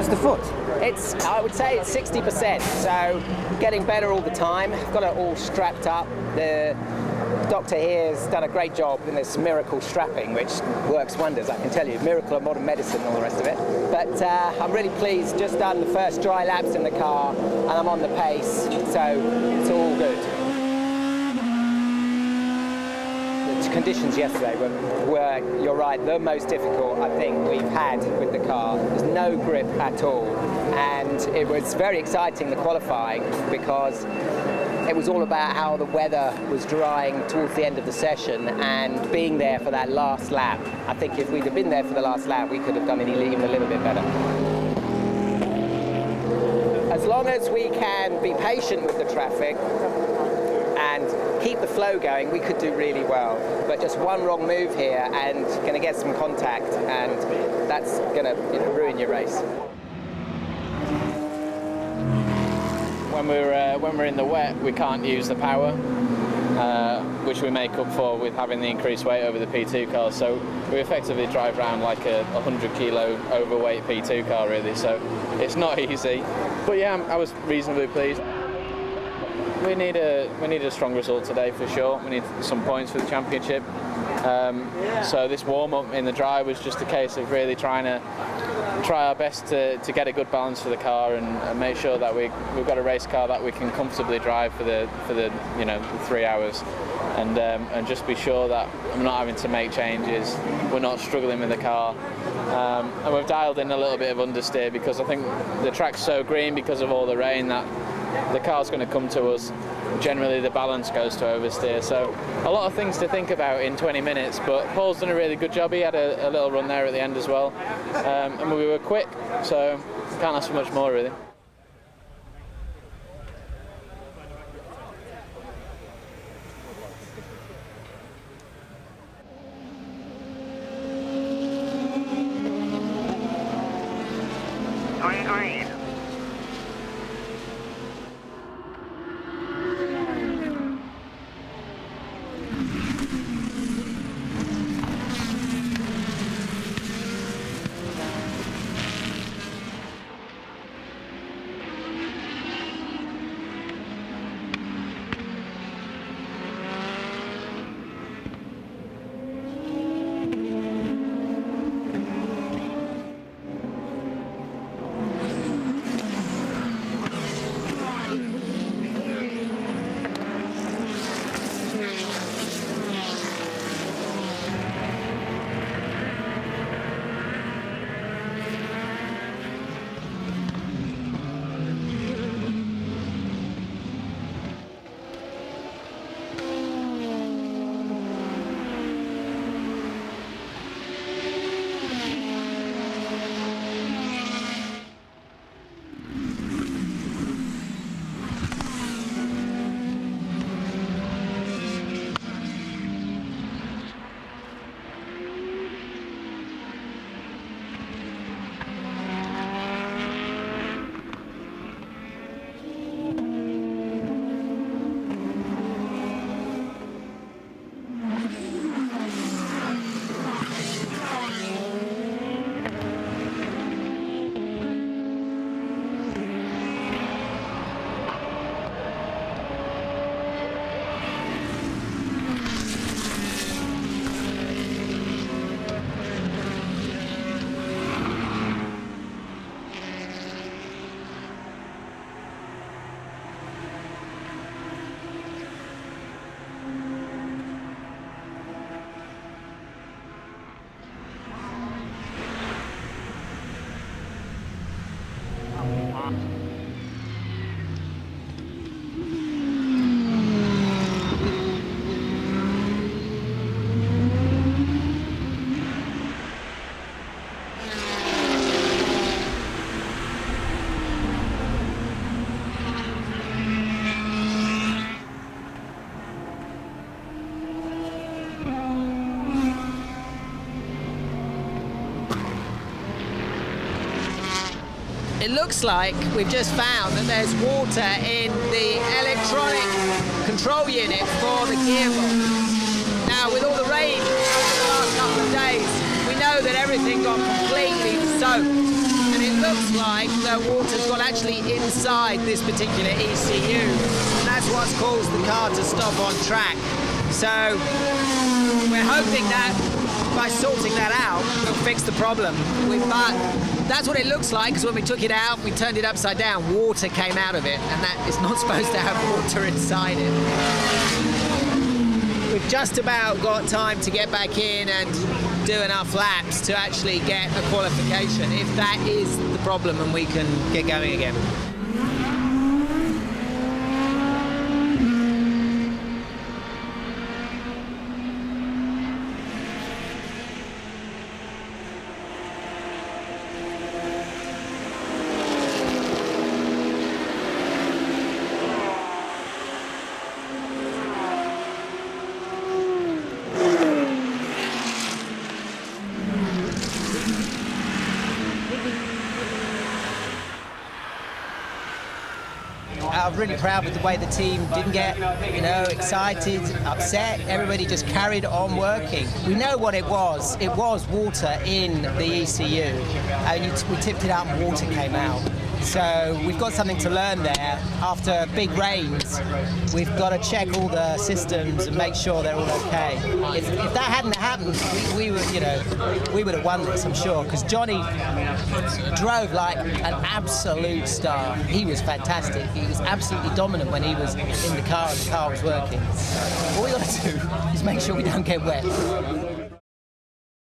How's the foot? I would say it's 60%, so getting better all the time. I've got it all strapped up. The doctor here has done a great job in this miracle strapping, which works wonders, I can tell you. Miracle of modern medicine and all the rest of it. But I'm really pleased, just done the first dry laps in the car, and I'm on the pace, so it's all good. Conditions yesterday were, you're right, the most difficult I think we've had with the car. There's no grip at all, and it was very exciting, the qualifying, because it was all about how the weather was drying towards the end of the session and being there for that last lap. I think if we'd have been there for the last lap, we could have done it even a little bit better. As long as we can be patient with the traffic and keep the flow going, we could do really well. But just one wrong move here and going to get some contact, and that's going to ruin your race. When we're in the wet, we can't use the power, which we make up for with having the increased weight over the P2 car. So we effectively drive around like a 100 kilo overweight P2 car, really. So it's not easy. But yeah, I was reasonably pleased. We need a strong result today for sure. We need some points for the championship. So this warm-up in the dry was just a case of really trying our best to get a good balance for the car and make sure that we've got a race car that we can comfortably drive for the 3 hours, and just be sure that I'm not having to make changes. We're not struggling with the car, and we've dialed in a little bit of understeer because I think the track's so green because of all the rain that the car's going to come to us. Generally the balance goes to oversteer, so a lot of things to think about in 20 minutes, but Paul's done a really good job. He had a little run there at the end as well, and we were quick, so can't ask for much more really. Green. It looks like we've just found that there's water in the electronic control unit for the gearbox. Now, with all the rain over the last couple of days, we know that everything got completely soaked, and it looks like the water's got actually inside this particular ECU, and that's what's caused the car to stop on track. So we're hoping that by sorting that out, we'll fix the problem. But that's what it looks like, because when we took it out, we turned it upside down, water came out of it, and that is not supposed to have water inside it. We've just about got time to get back in and do enough laps to actually get a qualification, if that is the problem, and we can get going again. I'm really proud with the way the team didn't get, excited, upset. Everybody just carried on working. We know what it was. It was water in the ECU. We tipped it out and water came out. So we've got something to learn there. After big rains, we've got to check all the systems and make sure they're all okay. If that hadn't happened, we would have won this, I'm sure, because Johnny drove like an absolute star. He was fantastic. He was absolutely dominant when he was in the car and the car was working. All we got to do is make sure we don't get wet.